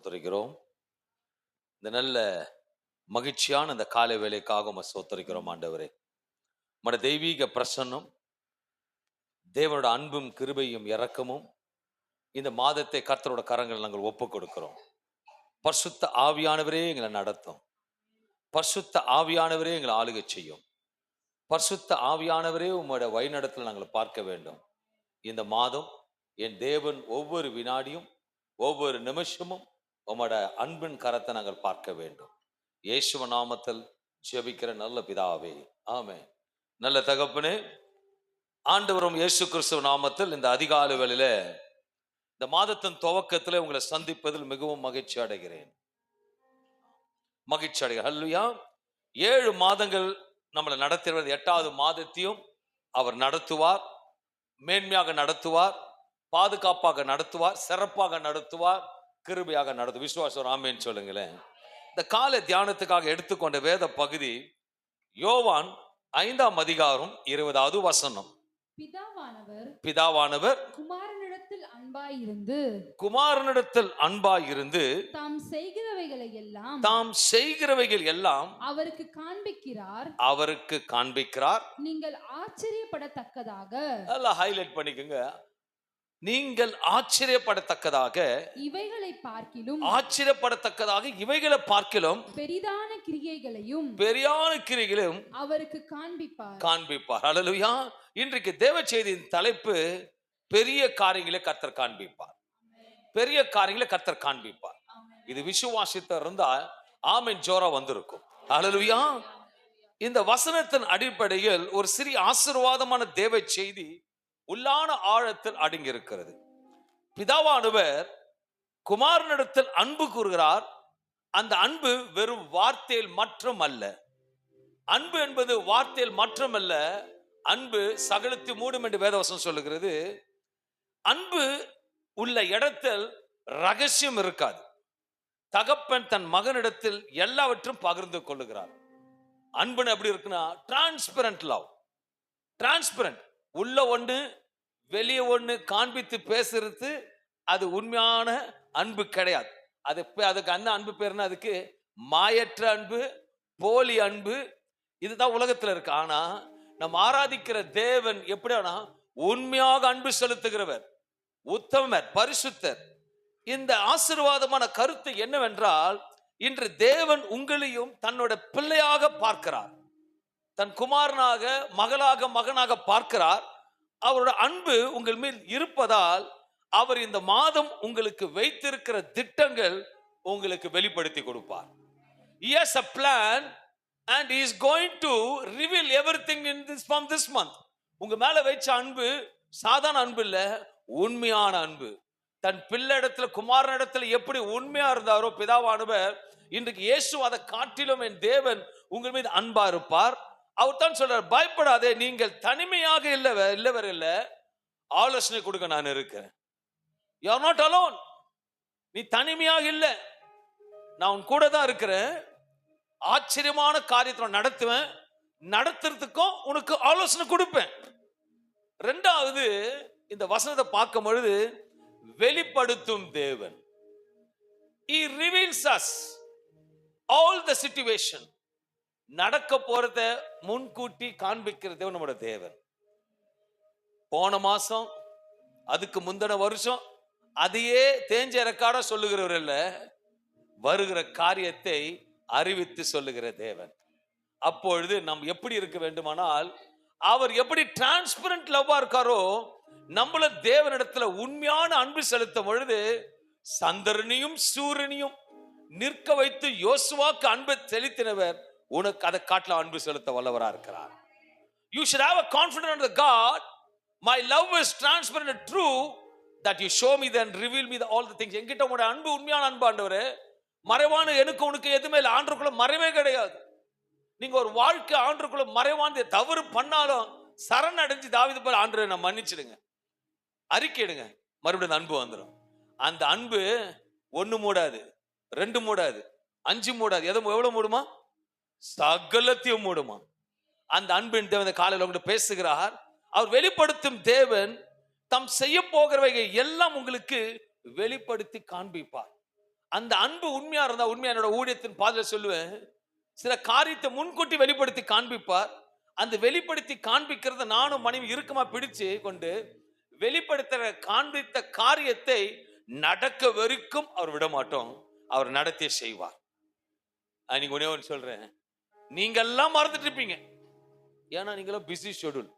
ஸ்தோத்தரிக்கிறோம். இந்த நல்ல மகிழ்ச்சியான இந்த காலை வேலைக்காக உம்மை ஸ்தோத்தரிக்கிறோம் ஆண்டவரே. உம்முடைய தெய்வீக பிரசன்னம், தேவனோட அன்பும் கிருபையும் இரக்கமும் இந்த மாதத்தை கர்த்தரோட கரங்கள் நாங்கள் ஒப்புக் கொடுக்கிறோம். பரிசுத்த ஆவியானவரே எங்களை நடத்தும். பரிசுத்த ஆவியானவரே எங்களை ஆளுகை செய்யும். பரிசுத்த ஆவியானவரே உம்முடைய வழிநடத்தலை நாங்கள் பார்க்க வேண்டும். இந்த மாதம் என் தேவன் ஒவ்வொரு வினாடியும் ஒவ்வொரு நிமிஷமும் உம்மோட அன்பின் கரத்தை நாங்கள் பார்க்க வேண்டும். இயேசுவ நாமத்தில் ஜெபிக்கிற நல்ல பிதாவே, ஆமென். நல்ல தகப்பனே, ஆண்டவரும் இயேசு கிறிஸ்துவ நாமத்தில் இந்த அதிகாலை வேளையில இந்த மாதத்தின் துவக்கத்தில் உங்களை சந்திப்பதில் மிகவும் மகிழ்ச்சி அடைகிறேன். ஹல்லேலூயா. 7 மாதங்கள் நம்மளை நடத்துவது, 8வது மாதத்தையும் அவர் நடத்துவார், மேன்மையாக நடத்துவார், பாதுகாப்பாக நடத்துவார், சிறப்பாக நடத்துவார், கிருபையாக நடத்துவார். விசுவாசம் ஆமென் சொல்லுங்களேன். இந்த காலை தியானத்துக்காக எடுத்துக்கொண்ட வேத பகுதி யோவான் 5ஆம் அதிகாரம் 20வது வசனம். பிதாவானவர் குமாரனிடத்தில் அன்பாயிருந்து தாம் செய்கிறவைகள் எல்லாம் அவருக்கு காண்பிக்கிறார். நீங்கள் ஆச்சரியப்படத்தக்கதாக, நல்லா ஹைலைட் பண்ணிக்கோங்க, நீங்கள் ஆச்சரியப்படத்தக்கதாக இவைகளை பார்க்கிலும் பெரிதான கிரியைகளையும் அவருக்கு காண்பிப்பார். ஹல்லேலூயா. இன்றைக்கு தேவ செய்தியின் தலைப்பு பெரிய காரியங்களை கர்த்தர் காண்பிப்பார். பெரிய காரியங்களை கர்த்தர் காண்பிப்பார். இது விசுவாசித்த இருந்தா ஆமென் ஜோரா வந்திருக்கும். ஹல்லேலூயா. இந்த வசனத்தின் அடிப்படையில் ஒரு சிறிய ஆசீர்வாதமான தேவ செய்தி உள்ளான ஆழத்தில் அடங்கி இருக்கிறது. பிதாவானவர் குமாரனிடத்தில் அன்பு கூறுகிறார். அந்த அன்பு வெறும் வார்த்தையில் மற்றும் அல்ல. அன்பு என்பது வார்த்தையில் மற்றும் அல்ல. அன்பு சகலத்தை மூடும் என்று வேதவசனம் சொல்லுகிறது. அன்பு உள்ள இடத்தில் ரகசியம் இருக்காது. தகப்பன் தன் மகனிடத்தில் எல்லாவற்றும் பகிர்ந்து கொள்ளுகிறார். அன்பு எப்படி இருக்குன்னா டிரான்ஸ்பரண்ட் லவ். டிரான்ஸ்பரண்ட், உள்ள ஒண்ணு வெளியே ஒண்ணு காண்பித்து பேசுறது, அது உண்மையான அன்பு கிடையாது. அதுக்கு அந்த அன்பு பேருன்னா அதுக்கு மாயற்ற அன்பு, போலி அன்பு, இதுதான் உலகத்துல இருக்கு. ஆனா நம்ம ஆராதிக்கிற தேவன் எப்படின்னா உண்மையாக அன்பு செலுத்துகிறவர், உத்தமர், பரிசுத்தர். இந்த ஆசீர்வாதமான கருத்து என்னவென்றால், இன்று தேவன் உங்களையும் தன்னோட பிள்ளையாக பார்க்கிறார், தன் குமாரனாக, மகனாக பார்க்கிறார். அவரோட அன்பு உங்கள் மேல் இருப்பதால் அவர் இந்த மாதம் உங்களுக்கு வைத்திருக்கிற திட்டங்கள் உங்களுக்கு வெளிப்படுத்தி கொடுப்பார். He has a plan and he is going to reveal everything in this month. உங்க மேல வைச்ச அன்பு சாதாரண அன்பு இல்ல, உண்மையான அன்பு. தன் பிள்ளை இடத்துல, குமாரன் இடத்துல எப்படி உண்மையா இருந்தாரோ பிதாவானவர், இன்றைக்கு இயேசு அதை காட்டிலும் என் தேவன் உங்கள் மீது அன்பா இருப்பார். அவர் தான் சொல்றார், பயப்படாதே, நீங்கள் தனிமையாக இல்லவர் இல்ல, ஆலோசனை கொடுக்க நான் இருக்கேன். You are not alone. நீ தனிமையாக இல்ல, நான் உன் கூட தான் இருக்கிறேன். ஆச்சரியமான காரியத்தை நடத்துவேன், நடத்துறதுக்கும் உனக்கு ஆலோசனை கொடுப்பேன். 2வது, இந்த வசனத்தை பார்க்கும் பொழுது வெளிப்படுத்தும் தேவன். He reveals us all the situation. நடக்க போறத முன்கூட்டி காண்பிக்கிற தேவன் நம்முடைய தேவன். போன மாசம், அதுக்கு முந்தின வருஷம் அதையே தேஞ்ச ரெக்கார்டா சொல்லுகிறவர் இல்ல, வருகிற காரியத்தை அறிவித்து சொல்லுகிற தேவன். அப்பொழுது நாம் எப்படி இருக்க வேண்டுமானால், அவர் எப்படி டிரான்ஸ்பரண்ட் லவ்வா இருக்காரோ, நம்மள தேவனிடத்துல உண்மையான அன்பு செலுத்தும் பொழுது சந்திரனையும் சூரியனையும் நிற்க வைத்து யோசுவாக்கு அன்பை செலுத்தினவர் உனக்கு அதை காட்டல அன்பு செலுத்த வல்லவரா இருக்கிறார். You should have a confidence in the God. My love is transparent and true, that you show me and reveal me all the things. என்கிட்ட உங்களுடைய அன்பு உண்மையான அன்பு ஆண்டவரே, மறைவான எனக்கு உனக்கு எதுவுமே இல்லை. ஆண்டவருக்குள்ள மறைவே கிடையாது. நீங்க ஒரு வாழ்க்கை ஆண்டவருக்குள்ள மறைவான தவறு பண்ணாலும் சரணடைஞ்சு தாவீது போல ஆண்டவரை நான் மன்னிச்சிடுங்க, அறிக்கையிடுங்க, மறுபடியும் அன்பு வந்துடும். அந்த அன்பு 1 மூடாது, 2 மூடாது, 5 மூடாது, எவ்வளவு மூடுமா? சகலத்தையும் மூடுமா. அந்த அன்பின் தேவன் காலையில் உங்கள்கிட்ட பேசுகிறார். அவர் வெளிப்படுத்தும் தேவன் தாம் செய்ய போகிறவைகள் எல்லாம் உங்களுக்கு வெளிப்படுத்தி காண்பிப்பார். அந்த அன்பு உண்மையா இருந்தா, உண்மையா என்னோட ஊழியத்தின் பாதையில சொல்லுவேன், சில காரியத்தை முன்கூட்டி வெளிப்படுத்தி காண்பிப்பார். அந்த வெளிப்படுத்தி காண்பிக்கிறத நானும் மனைவி இறுக்கமா பிடிச்சு கொண்டு வெளிப்படுத்துற காண்பித்த காரியத்தை நடக்க வரைக்கும் அவர் விட மாட்டோம். அவர் நடத்திய செய்வார். நீங்க ஒண்ணே ஒன்று சொல்றேன், நீங்க எல்லாம் மறந்துட்டு இருப்பீங்க. ஏன்னா நீங்களும் பிஸி ஷெட்யூல்.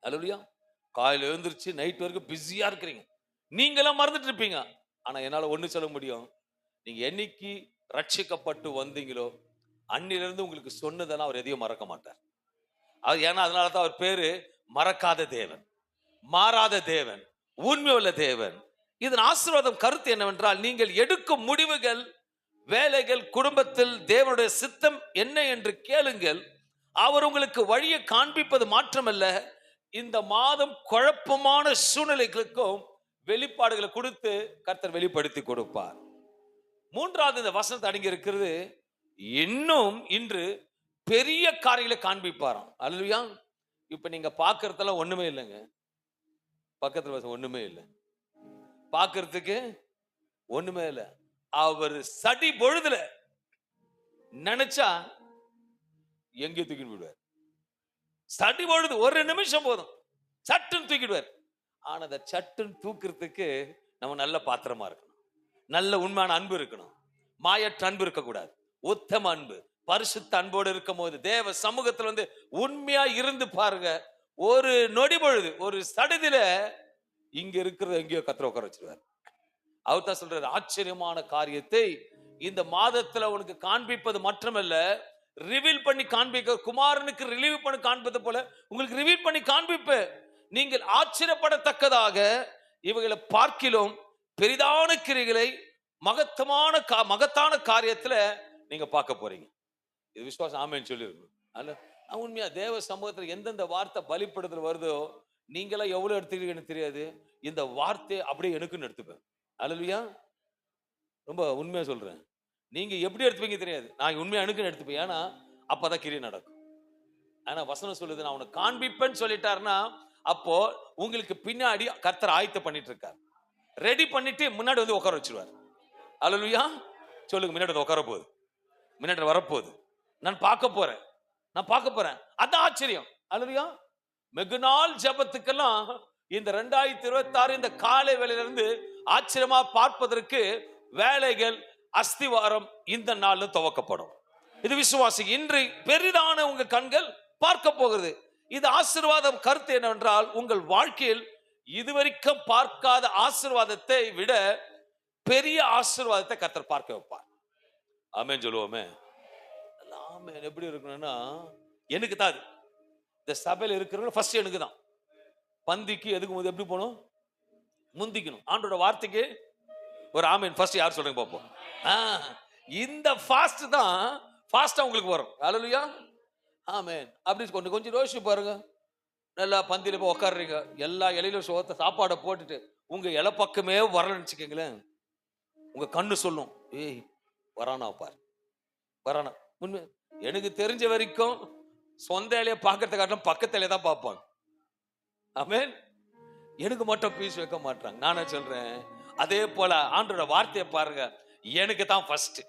அல்லேலூயா. காலையில எழுந்திருச்சு நைட் வரைக்கும் பிஸியா இருக்கிறீங்க. நீங்க எல்லாம் மறந்துட்டு இருப்பீங்க. ஆனா என்னால ஒண்ணு சொல்ல முடியும், நீங்க என்னைக்கு ரட்சிக்கப்பட்டு வந்தீங்களோ அன்னிலிருந்து உங்களுக்கு சொன்னதெல்லாம் அவர் எதையும் மறக்க மாட்டார். ஏன்னா அதனாலதான் அவர் பேரு மறக்காத தேவன், மாறாத தேவன், உண்மையுள்ள தேவன். இதன் ஆசீர்வாதம் கருத்து என்னவென்றால், நீங்கள் எடுக்கும் முடிவுகள், வேலைகள், குடும்பத்தில் தேவனுடைய சித்தம் என்ன என்று கேளுங்கள். அவர் உங்களுக்கு வழியை காண்பிப்பது மாற்றமல்ல, இந்த மாதம் குழப்பமான சூழ்நிலைகளுக்கும் வெளிப்பாடுகளை கொடுத்து கர்த்தர் வெளிப்படுத்தி கொடுப்பார். மூன்றாவது இந்த வசனத்தை அடங்கி இருக்கிறது, இன்னும் இன்று பெரிய காரியங்களை காண்பிப்பாராம். அல்லேலூயா. இப்ப நீங்க பாக்குறதெல்லாம் ஒண்ணுமே இல்லைங்க. பக்கத்துல ஒண்ணுமே இல்லை, பாக்குறதுக்கு ஒண்ணுமே இல்லை. அவர் சடி பொழுதுல நினைச்சா எங்கே தூக்கிட்டு விடுவார். சடி பொழுது ஒரு நிமிஷம் போதும், சட்டுன்னு தூக்கிடுவார். ஆனா அந்த சட்டுன்னு தூக்குறதுக்கு நம்ம நல்ல பாத்திரமா இருக்கணும், நல்ல உண்மையான அன்பு இருக்கணும், மாயற்ற அன்பு இருக்கக்கூடாது, உத்தம அன்பு, பரிசுத்த அன்போடு இருக்கும் போது தேவ சமூகத்துல வந்து உண்மையா இருந்து பாருங்க. ஒரு நொடி பொழுது, ஒரு சடுதில இங்க இருக்கிறது எங்கேயோ கர்த்தர் உட்கார வச்சிருவார். அவர் தான் சொல்றாரு, ஆச்சரியமான காரியத்தை இந்த மாதத்துல உனக்கு காண்பிப்பது மட்டுமல்ல, ரிவீல் பண்ணி காண்பிக்க, குமாரனுக்கு ரிலீவ் பண்ணி காண்பது போல உங்களுக்கு ரிவீல் பண்ணி காண்பிப்பு. நீங்கள் ஆச்சரியப்படத்தக்கதாக இவைகளை பார்க்கிலும் பெரிதான கிரிகளை மகத்தான காரியத்துல நீங்க பார்க்க போறீங்க. இது விசுவாசம் ஆமென்னு சொல்லிருக்கணும். அல்ல உண்மையா தேவ சமூகத்துல எந்தெந்த வார்த்தை பலிப்படுதல் வருதோ, நீங்களாம் எவ்வளவு எடுத்துக்கிறீங்கன்னு தெரியாது, இந்த வார்த்தை அப்படியே எனக்குன்னு எடுத்துப்பேன். அல்லேலூயா. ரொம்ப உண்மையா சொல்றேன், நீங்க எப்படி எடுத்துப்பீங்க தெரியாது, நான் உண்மையா எனக்குன்னு எடுத்துப்பேன். ஏன்னா அப்பதான் கிரியை நடக்கும். ஆனா வசனம் சொல்லுது, நான் உனக்கு காண்பிப்பேன்னு சொல்லிட்டாருன்னா, அப்போ உங்களுக்கு பின்னாடி கர்த்தர் ஆயத்த பண்ணிட்டு இருக்கார், ரெடி பண்ணிட்டு முன்னாடி வந்து உட்கார வச்சிருவார். அல்லேலூயா. சொல்லுங்க, முன்னாடி வந்து உட்கார போகுது, முன்னாடி வரப்போகுது, நான் பார்க்க போறேன். அதான் ஆச்சரியம். அல்லேலூயா. வெகு நாள் ஜெபத்துக்கெல்லாம் இந்த 2026 இந்த காலை வேளையில இருந்து ஆச்சரியமா பார்ப்பதற்கு வேலைகள், அஸ்திவாரம் இந்த நாள்ல துவக்கப்படும். இது விசுவாசி இன்று பெரிதான உங்க கண்கள் பார்க்க போகிறது. இது ஆசீர்வாதம் கருத்து என்னவென்றால், உங்கள் வாழ்க்கையில் இதுவரைக்கும் பார்க்காத ஆசீர்வாதத்தை விட பெரிய ஆசீர்வாதத்தை கர்த்தர் பார்க்க வைப்பார். ஆமென் சொல்லுவோமே. ஆமென். எப்படி இருக்கணும்னா, எனக்கு தான் அது. இந்த சபையில் இருக்கிறவங்க ஃபர்ஸ்ட் எனக்கு தான். பந்திக்கு எதுக்கு எப்படி போகணும், முந்திக்கணும். ஆண்டோட வார்த்தைக்கு ஒரு ஆமென் ஃபர்ஸ்ட் யார் சொல்றீங்க பார்ப்போம். இந்த ஃபாஸ்ட் தான் ஃபாஸ்டா உங்களுக்கு வரும். அல்லேலூயா. ஆமென். அப்படி கொஞ்சம் யோசிச்சு பாருங்க. நல்லா பந்தியில போய் உட்காடுறீங்க, எல்லா இலையில சோத்த சாப்பாடை போட்டுட்டு உங்க இலை பக்கமே வரலன்னு வச்சுக்கீங்களேன், உங்க கண்ணு சொல்லும், ஏய் வரானா பார், வரானா. உண்மை, எனக்கு தெரிஞ்ச வரைக்கும் சொந்த இலைய பார்க்கறத காட்டிலும் பக்கத்து இலைய தான் பார்ப்பாங்க. ஆமென். எனக்கு மட்டும் பீஸ் வைக்க மாட்டாங்க. நானே சொல்றேன், அதே போல ஆண்டோட வார்த்தையை பாருங்க, எனக்கு தான் ஃபர்ஸ்ட்,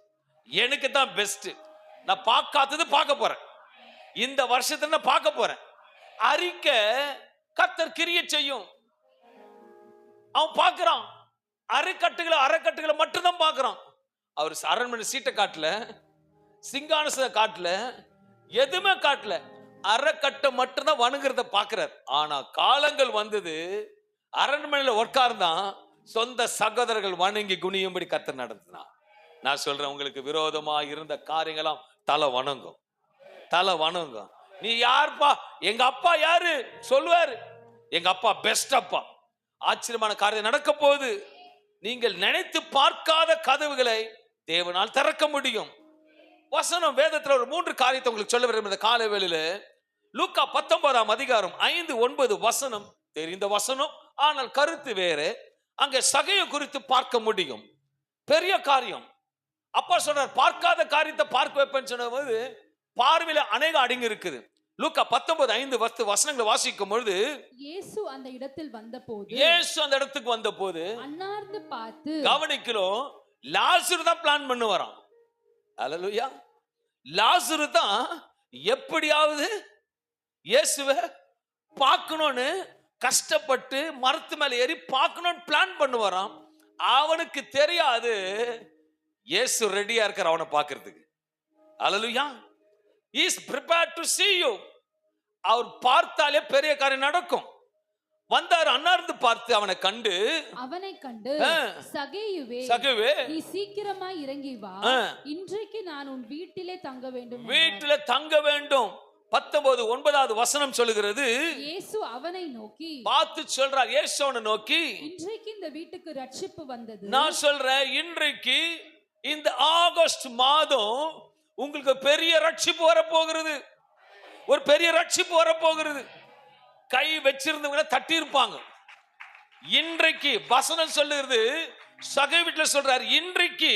எனக்கு தான் பெஸ்ட். நான் பார்க்காதது பார்க்க போறேன், இந்த வருஷத்துல நான் பார்க்க போறேன். அறிக்கை கர்த்தர் கிரியை செய்யும். அவன் பார்க்கிறான், அரைக்கட்டுகளை மட்டும்தான் பார்க்கிறான். அவர் அரண்மனை சீட்டை காட்டல, சிங்கானசத்தை காட்டல, எதுவுமே காட்டல, அரைக்கட்டை மட்டும்தான் வணங்குறத பார்க்கிறார். ஆனா காலங்கள் வந்தது, அரண்மனையில உட்கார்ந்தான், சொந்த சகோதரர்கள் வணங்கி குனியும்படி கர்த்தர் நடத்தினான். நான் சொல்றேன், உங்களுக்கு விரோதமா இருந்த காரியங்களாம் தலை வணங்கும், தலை வணங்கும். நீ யாருப்பா, எங்க அப்பா யாரு சொல்லுவாரு, எங்க அப்பா பெஸ்ட் அப்பா. ஆச்சரியமான காரியம் நடக்க போகுது. நீங்கள் நினைத்து பார்க்காத கதவுகளை தேவனால் திறக்க முடியும். வசனம் வேதத்துல ஒரு 3 காரியத்தை உங்களுக்கு சொல்ல விரும்புகிற காலை வேளையில, லூக்கா 19ஆம் அதிகாரம் 5-9 வசனம் தெரிந்த வசனம், ஆனால் கருத்து வேறு. அங்க சகையை குறித்து பார்க்க முடியும். பெரிய காரியம். அப்பா சொன்னார், பார்க்காத காரியத்தை பார்க்க வைப்பேன்னு சொன்னபோது பார்வையில அநேக அடங்கி இருக்குது. லூக்கா 19:5 வசனங்களை வாசிக்கும் பொழுது, இயேசு அந்த இடத்தில் வந்தபோது, இயேசு அந்த இடத்துக்கு வந்தபோது அன்னார்ந்து பார்த்து, கவனிக்கிறோம், லாசரு தான் பிளான் பண்ணு வரான். அல்லேலூயா. லாசரு தான் எப்படியாவது இயேசுவை பார்க்கணும்னு கஷ்டப்பட்டு மரத்து மேல ஏறி பார்க்கணும்னு பிளான் பண்ணு வரான். அவனுக்கு தெரியாது இயேசு ரெடியா இருக்கார் அவனை பார்க்கிறதுக்கு. அல்லேலூயா. He is prepared to see you. அவர் பார்த்தாலே பெரிய காரியம் நடக்கும். வந்தார், அன்னார்ந்து பார்த்து அவனை கண்டு சகேயுவே நீ சீக்கிரமாய் இறங்கி வா, இன்றைக்கு நான் உன் வீட்டிலே தங்க வேண்டும். வீட்டிலே தங்க வேண்டும். 19 வசனம் சொல்லுகிறது, இயேசு அவனை நோக்கி பார்த்து சொல்றார், இயேசு அவனை நோக்கி, இன்றைக்கு இந்த வீட்டுக்கு ரட்சிப்பு வந்தது. நான் சொல்றேன், இன்றைக்கு இந்த ஆகஸ்ட் மாதம் உங்களுக்கு பெரிய ரட்சிப்பு வரப்போகிறது. ஒரு பெரிய ரட்சிப்பு வரப்போகிறது. கை வச்சிருந்தவங்க தட்டி இருப்பாங்க. இன்றைக்கு வசனம் சொல்லுகிறது, சகை வீட்டுல சொல்றாரு, இன்றைக்கு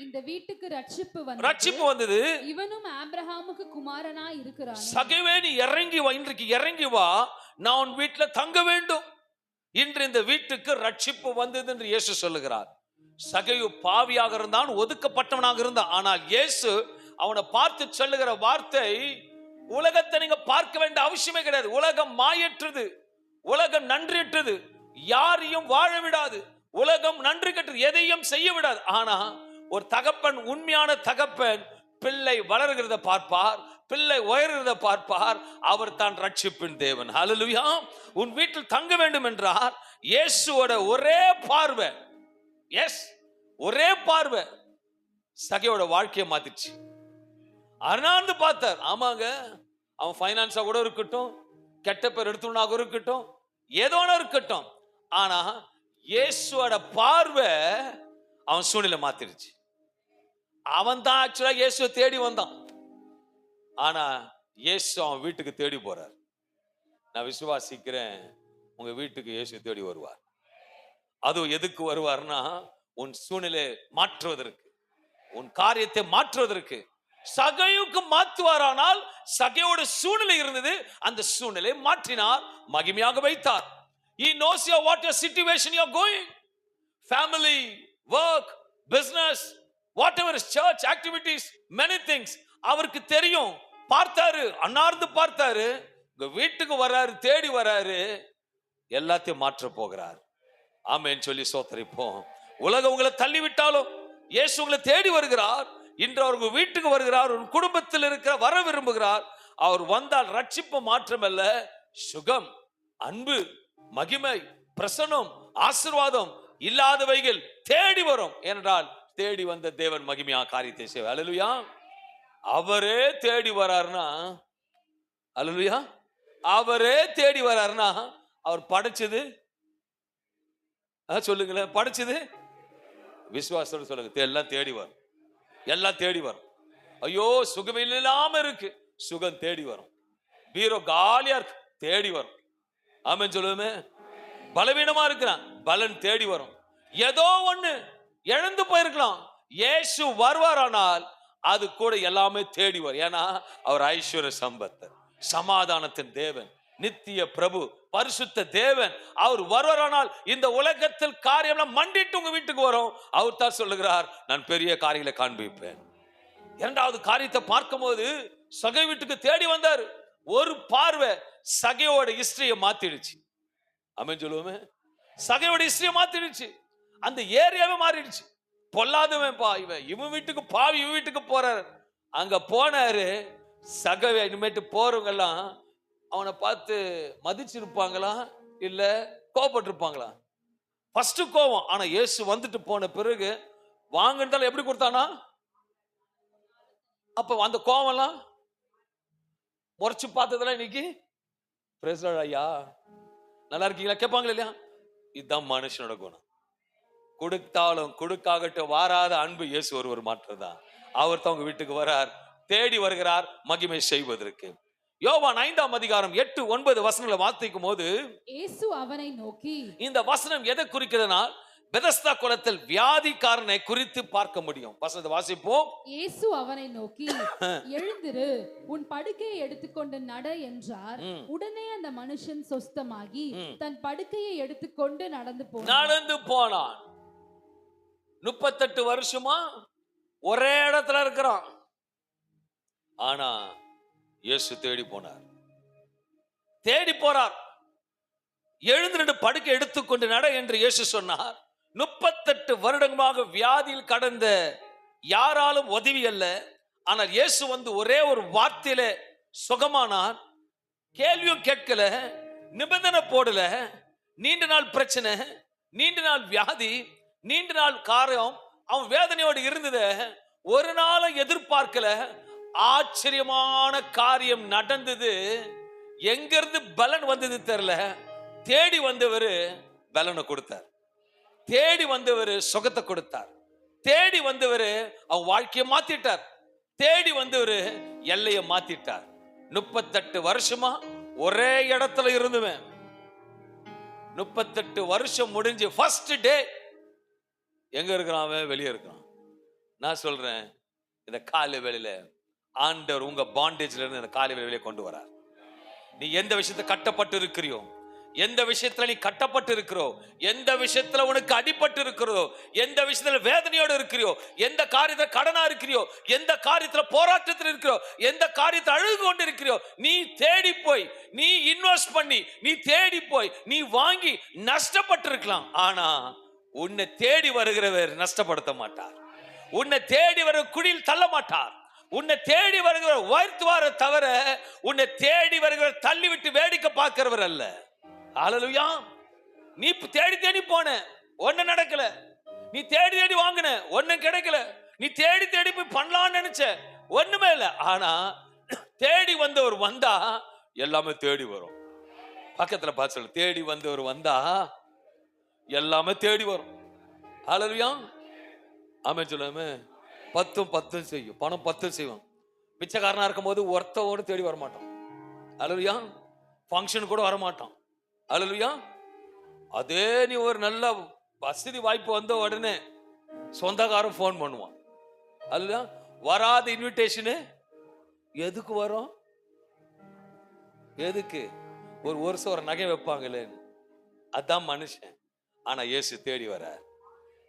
இந்த வீட்டுக்கு ரட்சிப்பு வந்தது. இவனும் ஆபிரகாமுக்கு குமாரனா இருக்கிறான். சகைவே நீ இறங்கி வா, இன்றைக்கு இறங்கி வா, நான் உன் வீட்டுல தங்க வேண்டும். இன்று இந்த வீட்டுக்கு ரட்சிப்பு வந்தது என்று இயேசு சொல்லுகிறார். சகையு பாவியாக இருந்தான், ஒதுக்கப்பட்டவனாக இருந்தான். ஆனால் இயேசு அவனை பார்த்து சொல்லுகிற வார்த்தை, உலகத்தை நீங்க பார்க்க வேண்டிய அவசியமே கிடையாது. உலகம் மாயற்றது, உலகம் நன்றியற்றது, யாரையும் வாழ விடாது, உலகம் நன்றி கற்றது, எதையும் செய்ய விடாது. ஆனா ஒரு தகப்பன், உண்மையான தகப்பன் பிள்ளை வளர்கிறத பார்ப்பார், பிள்ளை உயர்கிறத பார்ப்பார். அவர் தான் ரட்சிப்பின் தேவன். ஹல்லேலூயா. உன் வீட்டில் தங்க வேண்டும் என்றார். இயேசுவோட ஒரே பார்வை, ஒரே பார்வை சகையோட வாழ்க்கையை மாத்திடுச்சு. அண்ணாந்து பார்த்தார். ஆமாங்க, அவன் பைனான்ஸா கூட இருக்கட்டும், கெட்ட பேர் எடுத்துனாக இருக்கட்டும், ஏதோ இருக்கட்டும், ஆனா இயேசுவோட பார்வை அவன் சூழ்நிலை மாத்திருச்சு. அவன் தான் ஆக்சுவலா இயேசுவை தேடி வந்தான். ஆனா இயேசு அவன் வீட்டுக்கு தேடி போறார். நான் விசுவாசிக்கிறேன், உங்க வீட்டுக்கு இயேசு தேடி வருவார். அது எதுக்கு வருவார்னா, உன் சூழ்நிலை மாற்றுவதற்கு, உன் காரியத்தை மாற்றுவதற்கு. சகையுக்கு மாற்றுவாரானால், சகையோட சூழ்நிலை இருந்தது, அந்த சூழ்நிலை மாற்றினார், மகிமையாக வைத்தார். He knows what your situation you are going, family, work, business, whatever is church activities, many things. அவருக்கு தெரியும். பார்த்தாரு, அன்னார்ந்து பார்த்தாரு, உங்க வீட்டுக்கு வராரு, தேடி வராரு, எல்லாத்தையும் மாற்ற போகிறார். ஆமென் சொல்லி சோத்தரிப்போம். உலகம் உங்களை தள்ளி விட்டாலும் இயேசு உங்களை தேடி வருகிறார். இன்று அவருக்கு வீட்டுக்கு வருகிறார், ஒரு குடும்பத்தில் இருக்கிற வர விரும்புகிறார். அவர் வந்தால் ரட்சிப்பு மாற்றமல்ல, சுகம், அன்பு, மகிமை, பிரசன்னம், ஆசீர்வாதம் இல்லாதவைகள் தேடி வரும். என்றால் தேடி வந்த தேவன் மகிமையா காரியத்தை செய்வார். அல்லேலூயா. அவரே தேடி வராருன்னா, அல்லேலூயா, அவரே தேடி வராருன்னா, அவர் படைச்சது சொல்லுங்களேன், படைச்சது விசுவாசத்தோடு சொல்லுங்க, எல்லாம் தேடி வரும், எல்லாம் தேடி வரும். ஐயோ சுகம் இல்லாம இருக்கு, சுகம் தேடி வரும். பீரோ காலியா இருக்கு, தேடி வரும். ஆமென் சொல்லுவோமே. பலவீனமா இருக்கிறான், பலன் தேடி வரும். ஏதோ ஒண்ணு இழந்து போயிருக்கலாம், இயேசு வருவாரானால் அது கூட எல்லாமே தேடி வரும். ஏன்னா அவர் ஐஸ்வர்ய சம்பத்தர், சமாதானத்தின் தேவன், நித்திய பிரபு, பரிசுத்த தேவன். அவர் வருவாரானால் இந்த உலகத்தில் காரியம் மண்டிட்டு உங்க வீட்டுக்கு வரும். அவர் தான் சொல்லுகிறார், நான் பெரிய காரியங்களை காண்பிப்பேன். இரண்டாவது காரியத்தை பார்க்கும் போது சகை வீட்டுக்கு தேடி வந்தார். ஒரு பார்வை சகையோட ஹிஸ்டரியை மாத்திடுச்சு. ஆமென் சொல்லுவோமே. சகையோட ஹிஸ்டரியை மாத்திடுச்சு. அந்த ஏரியாவே மாறிடுச்சு. பொல்லாதவன் பா இவன், இவன் வீட்டுக்கு பாவி, இவன் வீட்டுக்கு போறாரு. அங்க போனாரு. சகவை இனிமேட்டு போறவங்க எல்லாம் அவனை பார்த்து மதிச்சிருப்பாங்களா இல்ல கோபப்பட்டிருப்பாங்களா? ஃபர்ஸ்ட் கோபம். ஆனா இயேசு வந்துட்டு போன பிறகு வாங்கிட்டாலும் எப்படி கொடுத்தானா? அப்ப அந்த கோபம் எல்லாம் முறைச்சு பார்த்ததெல்லாம் இன்னைக்கு பிரைஸ் தி லார்ட் ஐயா நல்லா இருக்கீங்களா கேட்பாங்களா இல்லையா? இதுதான் மனுஷனோட குணம். கொடுத்தாலும் கொடுக்காகட்டும் வாராத அன்பு இயேசு ஒருவர் மாற்றதான். அவர் தான் உங்க வீட்டுக்கு வரார், தேடி வருகிறார் மகிமை செய்வதற்கு. யோவான் 5ஆம் அதிகாரம் 8-9 வசனங்களை வாசிக்கும் போது இயேசு அவனை நோக்கி, இந்த வசனம் எதை குறிக்கிறதுனா பெதஸ்தா குளத்தில் வியாதிக்காரனை குறித்து பார்க்க முடியும். வசனத்தை வாசிப்போம். இயேசு அவனை நோக்கி, எழுந்திரு, உன் படுக்கையை எடுத்துக்கொண்டு நட என்றார். உடனே அந்த மனுஷன் சொஸ்தமாகி தன் படுக்கையை எடுத்துக்கொண்டு நடந்து போனான். 38 வருஷமா ஒரே இடத்துல இருக்கிறான். ஆனா இயேசு தேடி போனார், தேடி போறார். எழுந்து நின்று படுக்கை எடுத்துக்கொண்டு நட என்று இயேசு சொன்னார். 38 வருடங்களாக வியாதியில் கடந்த யாராலும் உதவி அல்ல. ஆனால் இயேசு வந்து ஒரே ஒரு வார்த்தையில சுகமானார். கேள்வியும் கேட்கல, நிபந்தனை போடல. நீண்ட நாள் பிரச்சனை, நீண்ட நாள் வியாதி, நீண்ட நாள் காரியம் அவன் வேதனையோடு இருந்தது. ஒரு நாளும் எதிர்பார்க்கல. ஆச்சரியமான காரியம் நடந்தது. எங்கிருந்து பலன் வந்தது தெரியல. தேடி வந்தவர் பலனை கொடுத்தார். தேடி வந்தவர் சுகத்தை கொடுத்தார். தேடி வந்தவர் அவன் வாழ்க்கையை மாத்திட்டார். தேடி வந்தவர் எல்லையை மாத்திட்டார். 38 வருஷமா ஒரே இடத்துல இருந்துவேன். 38 வருஷம் முடிஞ்சு ஃபர்ஸ்ட் டே எங்க இருக்கிறான்? அவன் வெளியே இருக்கிறான். நான் சொல்றேன், இந்த காலை வேளையில ஆண்டவர் உங்க பாண்டேஜ்ல இருந்து இந்த காலை வேளையில கொண்டு வரார். நீ எந்த விஷயத்தை கட்டப்பட்டு இருக்கிறியோ, எந்த விஷயத்துல நீ கட்டப்பட்டு இருக்கிறோ, எந்த விஷயத்துல உனக்கு அடிபட்டு இருக்கிறதோ, எந்த விஷயத்துல வேதனையோடு இருக்கிறியோ, எந்த காரியத்துல கடனா இருக்கிறியோ, எந்த காரியத்துல போராட்டத்தில் இருக்கிறோ, எந்த காரியத்தை அழுது கொண்டு இருக்கிறியோ, நீ தேடி போய், நீ இன்வெஸ்ட் பண்ணி, நீ தேடி போய், நீ வாங்கி நஷ்டப்பட்டு இருக்கலாம். ஆனா உன்னை தேடி வருகிறவர் நஷ்டப்படுத்த மாட்டார். உன்னை தேடி வர குழியில் தள்ள மாட்டார். உன்னை தேடி வருகிறவர் உயர்த்துவார தவிர உன்னை தேடி வருகிறவர் தள்ளி விட்டு வேடிக்கை பார்க்கிறவர் அல்ல. ஹல்லேலூயா. நீ தேடி தேடி போன, ஒண்ணு நடக்கல. நீ தேடி தேடி வாங்கின, ஒண்ணும் கிடைக்கல. நீ தேடி தேடி போய் பண்ணலாம்னு நினைச்ச, ஒண்ணுமே இல்ல. ஆனா தேடி வந்தவர் வந்தா எல்லாமே தேடி வரும். பக்கத்துல பார்த்து சொல்லு, தேடி வந்தவர் வந்தா எல்லாமே தேடி வரும். ஹல்லேலூயா. ஆமென் சொல்லாம 10 செய்யும். பணம் 10 செய்வோம். பிச்சைக்காரனா இருக்கும் போது ஒருத்தவோடு தேடி வர மாட்டான். ஹல்லேலூயா. ஃபங்க்ஷன் கூட வர மாட்டான். ஹல்லேலூயா. அதே நீ ஒரு நல்ல வசதி வாய்ப்பு வந்த உடனே சொந்தக்காரன் போன் பண்ணுவான். ஹல்லேலூயா. வராத இன்விடேஷன் எதுக்கு வரும்? எதுக்கு? ஒரு வருஷம் ஒரு நகை வைப்பாங்களே, அதான் மனுஷன். ஆனா இயேசு தேடி வரார்.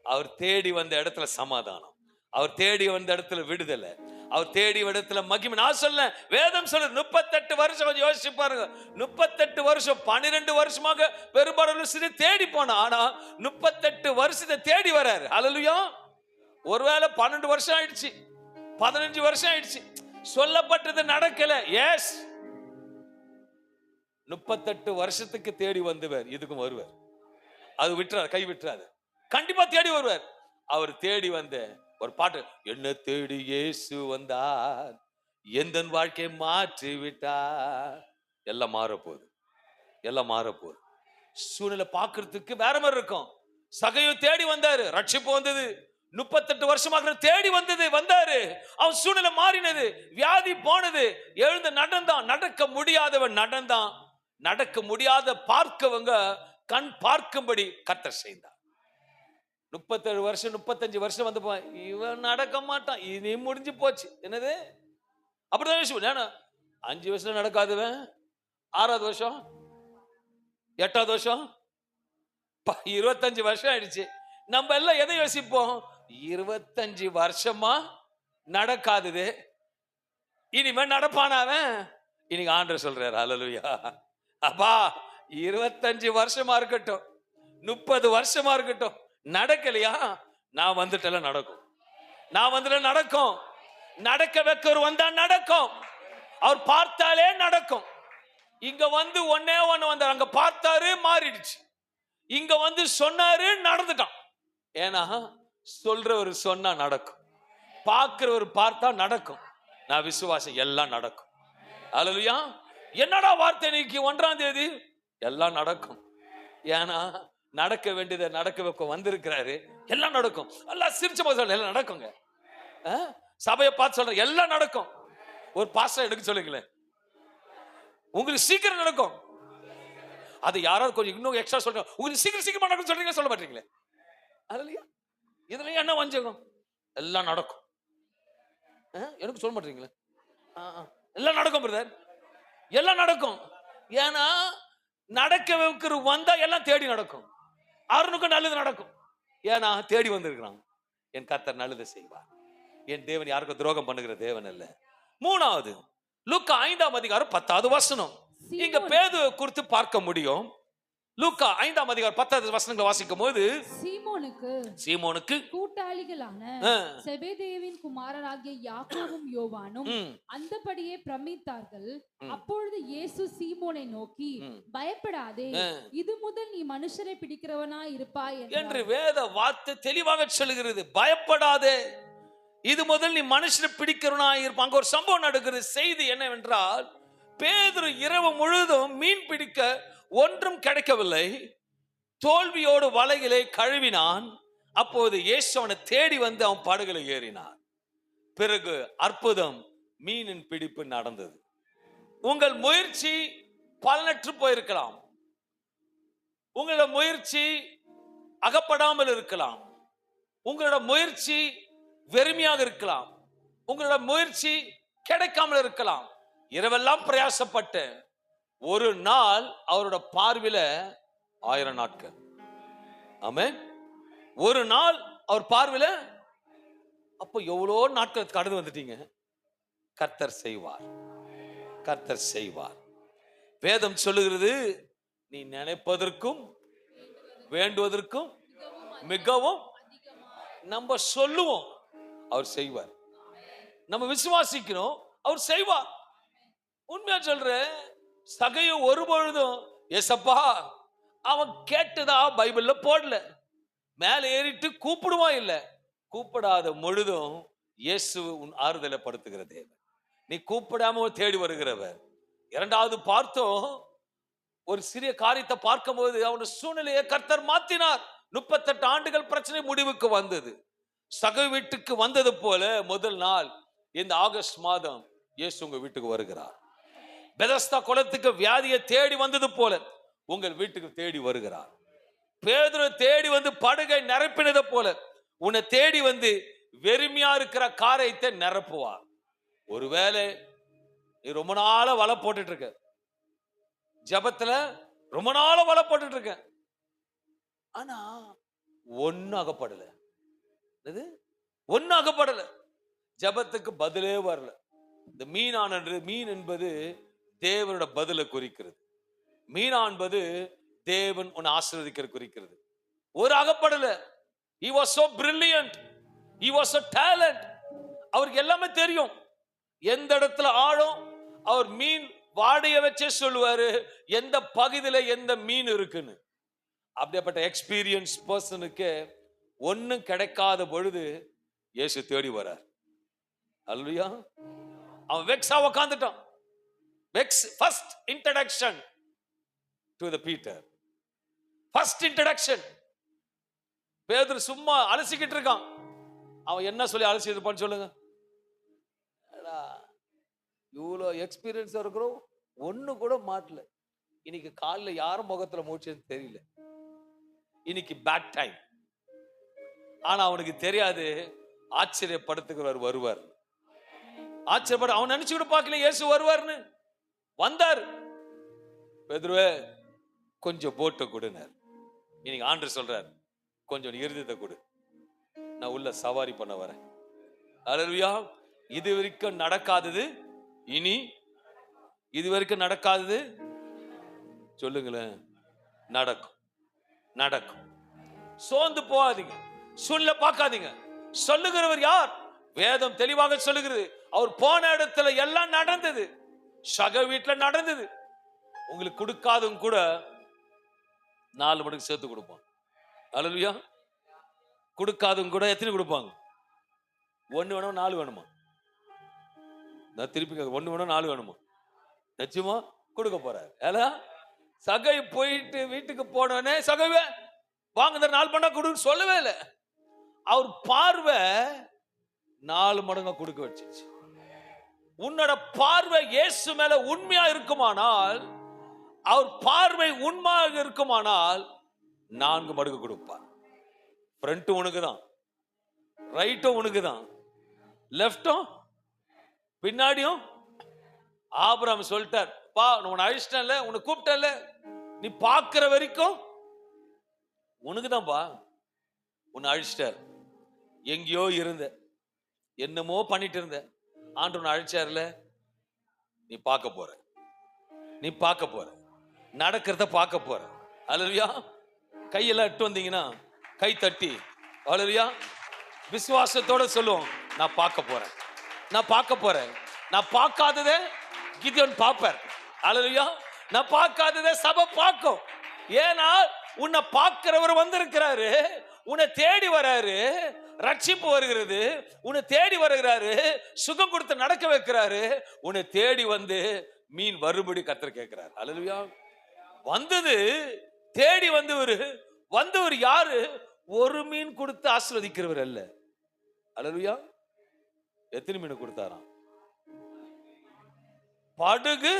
அவர் தேடி வந்த இடத்துல சமாதானம், அவர் தேடி வந்த இடத்துல விடுதலை, அவர் தேடி இடத்துல மகிமை. நான் சொல்ல, வேதம் சொல்ல 38 வருஷம். கொஞ்சம் யோசிச்சு பாருங்க. 38 வருஷம், 12 வருஷமாக பெரும்பாலும் தேடி போனா, ஆனா 38 வருஷத்தை தேடி வராரு. ஹல்லேலூயா. ஒருவேளை 12 வருஷம் ஆயிடுச்சு, 15 வருஷம் ஆயிடுச்சு, சொல்லப்பட்டது நடக்கல. எஸ், 38 வருஷத்துக்கு தேடி வந்தவர் இதுக்கும் வருவார். அது விட்டுறாரு, கை விட்டுறாரு. கண்டிப்பா தேடி வருவார். அவர் தேடி வந்த ஒரு பாட்டு, என்ன தேடி இயேசு வந்தார், எந்த வாழ்க்கையை மாற்றி விட்டார். எல்லாம் மாறப்போகுது, எல்லாம் மாறப்போகுது. சூழ்நிலை பார்க்கறதுக்கு வேற மாதிரி இருக்கும். சகையை தேடி வந்தாரு, ரட்சிப்பு வந்தது. 38 வருஷமாக தேடி வந்தாரு. அவன் சூழ்நிலை மாறினது, வியாதி போனது, எழுந்து நடந்தான். நடக்க முடியாதவன் நடந்தான். நடக்க முடியாத பார்க்கவங்க கண் பார்க்கும்படி கர்த்தர் செய்தார். 37 வருஷம் 35 வருஷம் வந்து இவன் நடக்க மாட்டான், இனி முடிஞ்சு போச்சு. என்னது? அப்படிதான் யோசிப்பேன். 5 வருஷம் நடக்காதவன் 6வது வருஷம், 8வது வருஷம், 25 வருஷம் ஆயிடுச்சு. நம்ம எல்லாம் எதை யோசிப்போம்? 25 வருஷமா நடக்காதது, இனிமே நடப்பானாவன். இன்னைக்கு ஆண்டவர் சொல்றாரு, ஹல்லேலூயா, அப்பா 25 வருஷமா இருக்கட்டும், 30 வருஷமா இருக்கட்டும், நடக்கலையா? நான் வந்துட்டல நடக்கும், நான் வந்துட்ட நடக்கும். நடக்க வைக்கிறவர் வந்தா நடக்கும். அவர் பார்த்தாலே நடக்கும். இங்க வந்து ஒன்னே ஒண்ணு வந்தார், அங்க பார்த்தாரு மாறிடுச்சு. இங்க வந்து சொன்னாரு நடந்துட்டான். ஏன்னா சொல்றவர் சொன்னா நடக்கும், பார்க்கிறவர் பார்த்தா நடக்கும். நான் விசுவாசம், எல்லாம் நடக்கும். ஹல்லேலூயா. என்னடா வார்த்தை, இன்னைக்கு 1ஆம் தேதி எல்லாம் நடக்கும். ஏன்னா நடக்க வேண்டியதை நடக்க வைக்க வந்திருக்கிறாரு. எல்லாம் நடக்கும். எல்லாம் சிரிச்ச போது சொல்ல, எல்லாம் நடக்குங்க. சபையை பார்த்து சொல்ற, எல்லாம் நடக்கும். ஒரு பாஸ்டர் எடுக்க சொல்லுங்களேன், உங்களுக்கு சீக்கிரம் நடக்கும். அது யாராவது கொஞ்சம் இன்னும் எக்ஸ்ட்ரா சொல்றீங்க, உங்களுக்கு சீக்கிரமா நடக்கும் சொல்றீங்க, சொல்ல மாட்டீங்களே. அதுலயா இதுல என்ன வஞ்சகம்? எல்லாம் நடக்கும். எனக்கு சொல்ல மாட்டீங்களே. எல்லாம் நடக்கும் பிரதர், எல்லாம் நடக்கும். ஏன்னா நடக்க வைக்கிற வந்தா எல்லாம் தேடி நடக்கும். அவனுக்கும் நல்லது நடக்கும். ஏன்னா தேடி வந்திருக்கிறான். என் கர்த்தர் நல்லது செய்வார். என் தேவன் யாருக்கும் துரோகம் பண்ணுகிற தேவன் அல்ல. மூணாவது, லூக்கா 5:10 இங்க பேதுரு குறித்து பார்க்க முடியும். லூக்கா 5:10 வாசிக்கும் போது, சீமோனுக்கு கூட்டாளிகளான செபெதேயுவின் குமாரராகிய யாக்கோபும் யோவானும் அந்தபடியே பிரமித்தார்கள். அப்பொழுது இயேசு சீமோனை நோக்கி, பயப்படாதே, இது முதல் நீ மனுஷரை பிடிக்கிறவனாய் இருப்பாய் என்று வேத வார்த்தை தெளிவாக சொல்லுகிறது. பயப்படாதே, இது முதல் நீ மனுஷரை பிடிக்கிறவனாய் இருப்பாய். அங்க ஒரு சம்பவம் நடக்கிறது. செய்தி என்னவென்றால், பேதுரு இரவு முழுதும் மீன் பிடிக்க ஒன்றும் கிடைக்கவில்லை. தோல்வியோடு வலைகளை கழுவினான். அப்போது இயேசு அவனை தேடி வந்து அவன் படகுல ஏறினான். பிறகு அற்புதம், மீனின் பிடிப்பு நடந்தது. உங்கள் முயற்சி பலனற்று போயிருக்கலாம். உங்களோட முயற்சி அகப்படாமல் இருக்கலாம். உங்களோட முயற்சி வெறுமையாக இருக்கலாம். உங்களோட முயற்சி கிடைக்காமல் இருக்கலாம். இரவெல்லாம் பிரயாசப்பட்ட ஒரு நாள் அவரோட பார்வையில 1000 நாட்கள். ஆமென். ஒரு நாள் அவர் பார்வையில, அப்போ எவ்வளோ நாட்கள் கடந்து வந்துட்டீங்க. கர்த்தர் செய்வார், கர்த்தர் செய்வார். வேதம் சொல்லுகிறது, நீ நினைப்பதற்கும் வேண்டுவதற்கும் மிகவும் நம்ம சொல்லுவோம், அவர் செய்வார். நம்ம விசுவாசிக்கணும், அவர் செய்வார். உண்மையா சொல்ற, சகையை ஒருபொழுதும் ஏசப்பா அவன் கேட்டதா பைபிள்ல போடல. மேல ஏறிட்டு கூப்பிடுவான் இல்ல, கூப்பிடாத முழுதும் இயேசு உன் ஆறுதலை படுத்துகிற தேவன். நீ கூப்பிடாம தேடி வருகிறவர். இரண்டாவது பார்த்தோம், ஒரு சிறிய காரியத்தை பார்க்கும் போது அவனுடைய சூழ்நிலையை கர்த்தர் மாத்தினார். 38 ஆண்டுகள் பிரச்சனை முடிவுக்கு வந்தது. சகை வீட்டுக்கு வந்தது போல முதல் நாள் இந்த ஆகஸ்ட் மாதம் இயேசு உங்க வீட்டுக்கு வருகிறார். பெதஸ்தா குளத்துக்கு வியாதியை தேடி வந்தது போல உங்கள் வீட்டுக்கு தேடி வருகிறார். பேதுரு தேடி வந்து படுகை நிரப்பினது போல உன்னை தேடி வந்து வெறுமையா இருக்கிற காரியத்தை நிரப்புவார். ஒருவேளை நீ ரொம்ப நாள வலை போட்டுட்டு இருக்க, ஜபத்துல ரொம்ப நாள வலை போட்டுட்டு இருக்க, ஆனா ஒன்னும் அகப்படல. ஒன்னும் அகப்படல. ஜபத்துக்கு பதிலே வரல. இந்த மீன் என்பது தேவனோட பதிலை குறிக்கிறது. மீனா என்பது தேவன் உன்னை ஆசீர்வதிக்கிற குறிக்கிறது. ஒரு அகப்படல. He was so brilliant. He was so talent. அவருக்கு எல்லாமே தெரியும். எந்த இடத்துல ஆழம், அவர் மீன் வாடைய வச்சே சொல்லுவாரு எந்த பகுதியில எந்த மீன் இருக்குன்னு. அப்படிப்பட்ட எக்ஸ்பீரியன்ஸ் பர்சனுக்கு ஒன்னும் கிடைக்காத பொழுது இயேசு தேடி வரார். அல்லேலூயா. அவன் வெக்ஸா உட்கார்ந்துட்டான். First introduction to the Peter. First introduction. பேதுரு சும்மா அலசிக்கிட்டு இருக்கான். அவன் என்ன சொல்லி அலசி இருப்பான்னு சொல்லுங்க. இவ்வளோ எக்ஸ்பீரியன்ஸ் இருக்கிறோம், ஒண்ணு கூட மாட்டல. இன்னைக்கு காலைல யாரும் முகத்துல மூச்சுன்னு தெரியல. இன்னைக்கு பேட் டைம். ஆனா அவனுக்கு தெரியாது ஆச்சரியப்படுத்துகிறவர் வருவார். ஆச்சரியப்பட அவன் நினைச்சு கூட பார்க்கல இயேசு வருவார்னு. வந்தார். பேதுருவே கொஞ்சம் போட்டை கொடுனார். இன்னைக்கு ஆண்டவர் சொல்றார், கொஞ்சம் இருதயத்தை கொடு, நான் உள்ள சவாரி பண்ண வரேன். அல்லேலூயா. இது வரைக்கும் நடக்காதது இனி, இது வரைக்கும் நடக்காதது சொல்லுங்களேன், நடக்கும். நடக்கும். சோர்ந்து போகாதீங்க, சொல்ல பார்க்காதீங்க. சொல்லுகிறவர் யார்? வேதம் தெளிவாக சொல்லுகிறது. அவர் போன இடத்துல எல்லாம் நடந்தது. சக வீட்டுல நடந்தது. உங்களுக்கு கொடுக்காதும் கூட 4 மடங்கு சேர்த்து கொடுப்பான். அல்லேலூயா. கொடுக்காதும் கூட எத்தனை கொடுப்பாங்க? 1 வேணுமா 4 வேணுமா? நான் திருப்பி 1 வேணும் 4 வேணுமா? நிச்சயமா கொடுக்க போறாரு. ஏன்னா சகை போயிட்டு வீட்டுக்கு போனோடனே சகைவே வாங்க 4 மடங்கு கொடுன்னு சொல்லவே இல்லை. அவர் பார்வை 4 மடங்கா கொடுக்க வச்சிருச்சு. உன்னோட பார்வை இயேசு மேல உண்மையா இருக்குமானால், அவர் பார்வை உண்மையாக இருக்குமானால் 4 மடங்கு கொடுப்பார். ஃப்ரண்ட் உனக்கு தான், ரைட்டும் உனக்கு தான், லெஃப்டும் பின்னாடியும். ஆபிரகாம் சொல்லிட்டார், பா உன்னை அழிச்சிட்டேன்ல, உன்னை கூப்பிட்டேன்ல, நீ பார்க்கிற வரைக்கும் உனக்கு தான்ப்பா. உன்னை அழிச்சிட்டார். எங்கேயோ இருந்த, என்னமோ பண்ணிட்டு இருந்த, ஆண்டவன் அழைச்சாருல, நீ பார்க்க போற, நீ பார்க்க போற, நடக்கிறத பார்க்க போற. அல்லேலூயா. கையெல்லாம் எட்டு வந்தீங்கன்னா கை தட்டி அல்லேலூயா விசுவாசத்தோட சொல்லுவோம், நான் பார்க்க போறேன், நான் பார்க்க போறேன். நான் பார்க்காததே கிதியோன் பார்ப்பார். அல்லேலூயா. நான் பார்க்காததே சபை பார்க்கும். ஏன்னா உன்னை பார்க்கிறவர் வந்திருக்கிறாரு, உன்னை தேடி வராரு, ரட்சிப்பு வருகிறது, உன்னை தேடி வருகிறாரு, சுகம் கொடுத்து நடக்க வைக்கிறாரு, உன்னை தேடி வந்து மீன் வரும்படி கர்த்தர் கேட்கிறார். அல்லேலூயா. வந்தது தேடி வந்தவர் யாரு? ஒரு மீன் கொடுத்து ஆசீர்வதிக்கிறவர் அல்ல. அல்லேலூயா. எத்தனை மீன் கொடுத்தாராம்? படகு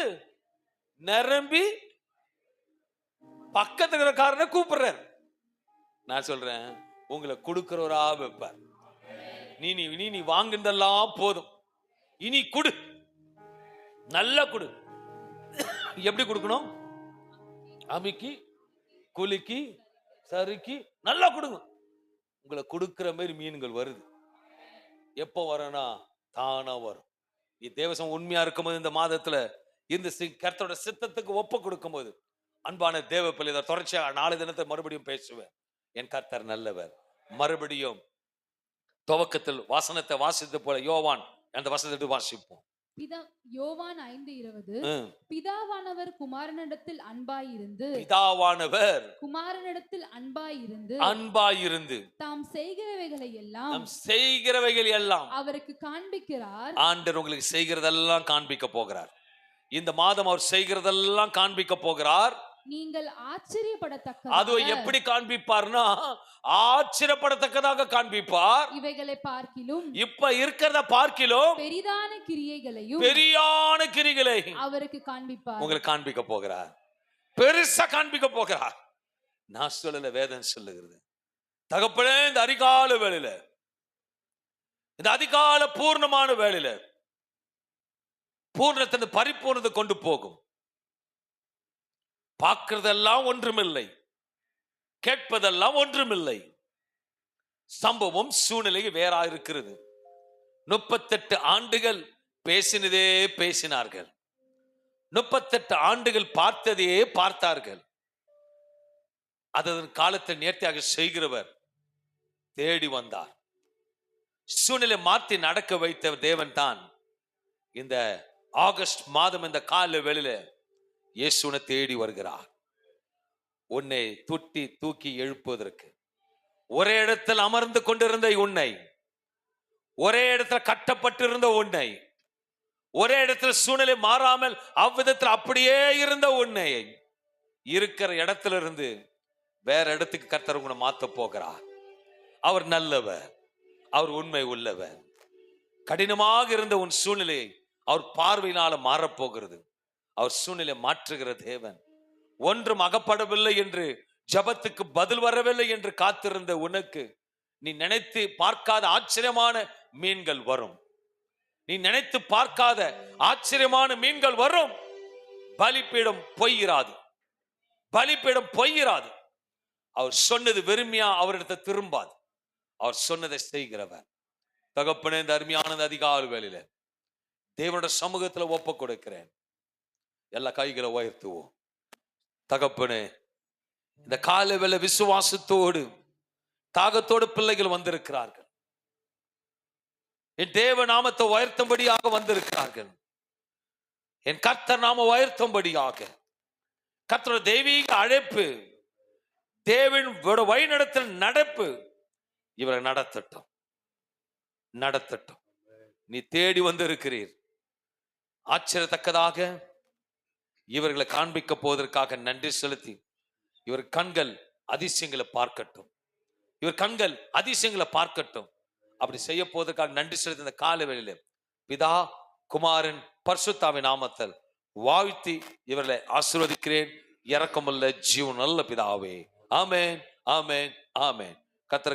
நிரம்பி பக்கத்துல இருக்கிற காரனை கூப்பிடுறார். நான் சொல்றேன், உங்களை கொடுக்கிறவரா வைப்பார். நீ வாங்குனதெல்லாம் போதும், இனி கொடு, நல்லா கொடு. எப்படி கொடுக்கணும்? அமுக்கி குலுக்கி சறுக்கி நல்லா கொடுங்க. உங்களை கொடுக்கிற மாதிரி மீன்கள் வருது. எப்போ வரனா? தானா வரும். நீ தேவசம் உண்மையா இருக்கும்போது, இந்த மாதத்துல இந்த கர்த்தரோட சித்தத்துக்கு ஒப்பு கொடுக்கும் போது, அன்பான தேவ பிள்ளை, தொடர்ச்சியா 4 தினத்தை மறுபடியும் பேசுவேன். என் கர்த்தர் நல்லவர். மறுபடியும் துவக்கத்தில் வசனத்தை வாசித்து போல யோவான் அந்த வசனத்தை வாசிப்போம். யோவான் 5:20 பிதாவானவர் குமாரனிடத்தில் அன்பாயிருந்து, பிதாவானவர் குமாரனிடத்தில் அன்பாயிருந்து தாம் செய்கிறவைகளை எல்லாம் அவருக்கு காண்பிக்கிறார். காண்பிக்கிறார். ஆண்டவர் உங்களுக்கு செய்கிறதெல்லாம் காண்பிக்க போகிறார். இந்த மாதம் அவர் செய்கிறதெல்லாம் காண்பிக்க போகிறார். நீங்கள் ஆச்சரியப்படத்தக்க, அது எப்படி காண்பிப்பார்னா, ஆச்சரியப்படத்தக்கதாக காண்பிப்பார். இவைகளை பார்க்கிலும், இப்ப இருக்கிறத பார்க்கிலும் பெரிதான கிரியைகளை அவருக்கு காண்பிப்பார். உங்களுக்கு காண்பிக்க போகிறார். பெருசா காண்பிக்க போகிறார். நான் சொல்லல, வேதம் சொல்லுகிறது. தகப்பனே, இந்த அதிகால வேளையில, இந்த அதிகால பூர்ணமான வேளையில பூர்ணத்தின் பரிபூர்ணத்தை கொண்டு போகும். பார்க்கிறதெல்லாம் ஒன்றுமில்லை, கேட்பதெல்லாம் ஒன்றுமில்லை. சம்பவம் சூழ்நிலை வேறா இருக்கிறது. 38 ஆண்டுகள் பேசினதே பேசினார்கள். 38 ஆண்டுகள் பார்த்ததே பார்த்தார்கள். அதன் காலத்தை நேர்த்தியாக செய்கிறவர் தேடி வந்தார். சூழ்நிலை மாற்றி நடக்க வைத்த தேவன் தான் இந்த ஆகஸ்ட் மாதம் இந்த கால வேளையில இயேசுவை தேடி வருகிறார். உன்னை தூக்கி எழுப்புவதற்கு, ஒரே இடத்தில் அமர்ந்து கொண்டிருந்த உன்னை, ஒரே இடத்துல கட்டப்பட்டிருந்த உன்னை, ஒரே இடத்துல சூழ்நிலை மாறாமல் அவ்விதத்தில் அப்படியே இருந்த உன்னை, இருக்கிற இடத்துல இருந்து வேற இடத்துக்கு கர்த்தர் உங்களை மாத்த போகிறார். அவர் நல்லவர், அவர் உண்மை உள்ளவர். கடினமாக இருந்த உன் சூழ்நிலையை அவர் பார்வையினால மாறப்போகிறது. அவர் சூழ்நிலை மாற்றுகிற தேவன். ஒன்றும் அகப்படவில்லை என்று, ஜபத்துக்கு பதில் வரவில்லை என்று காத்திருந்த உனக்கு, நீ நினைத்து பார்க்காத ஆச்சரியமான மீன்கள் வரும். நீ நினைத்து பார்க்காத ஆச்சரியமான மீன்கள் வரும். பலிபீடம் பொய்யிராது, பலிபீடம் பொய்யிராது. அவர் சொன்னது வெறுமையா அவரிடத்தை திரும்பாது. அவர் சொன்னதை செய்கிறவர். தகப்பனே, இந்த அருமையான அதிகாலை வேளையில தேவனோட சமூகத்துல ஒப்பு கொடுக்கிறேன். எல்லா கைகளை உயர்த்துவோம். தகப்பனே, இந்த காலை வேளை விசுவாசத்தோடு தாகத்தோடு பிள்ளைகள் வந்திருக்கிறார்கள். என் தேவ நாமத்தை உயர்த்தும்படியாக வந்திருக்கிறார்கள். என் கர்த்தர் நாம உயர்த்தும்படியாக, கர்த்தரோட தெய்வீக அழைப்பு, தேவன் வழிநடத்தல் நடப்பு இவரை நடத்தட்டும். நீ தேடி வந்திருக்கிறீர். ஆச்சரியத்தக்கதாக இவர்களை காண்பிக்க போவதற்காக நன்றி செலுத்தி, இவர் கண்கள் அதிசயங்களை பார்க்கட்டும், இவர் கண்கள் அதிசயங்களை பார்க்கட்டும். அப்படி செய்ய போவதற்காக நன்றி செலுத்தி இந்த கால வேளையில பிதா, குமாரன், பரிசுத்தாவின் நாமத்தில் வாழ்த்தி இவர்களை ஆசீர்வதிக்கிறேன். இரக்கமுள்ள ஜீவன் நல்ல பிதாவே. ஆமென், ஆமென், ஆமென்.